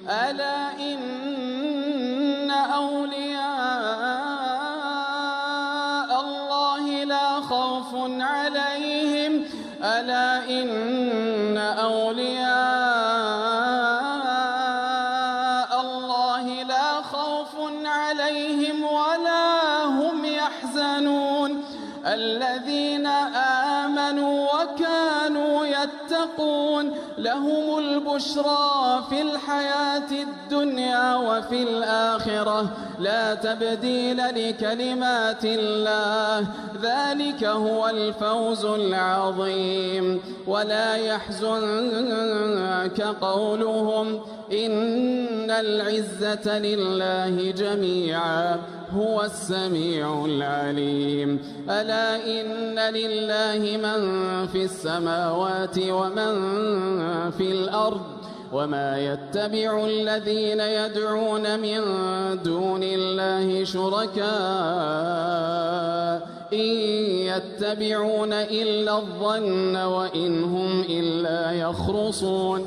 ألا إن أولياء الله لا خوف عليهم ألا إن أولياء الله لا خوف عليهم ولا هم يحزنون الذين آمنوا وكانوا يتقون لهم البشرى في الحياة الدنيا وفي الآخرة لا تبديل لكلمات الله ذلك هو الفوز العظيم ولا يحزنك قولهم إن العزة لله جميعا هو السميع العليم ألا إن لله من في السماوات ومن في الأرض وما يتبع الذين يدعون من دون الله شركاء إن يتبعون إلا الظن وإن هم إلا يخرصون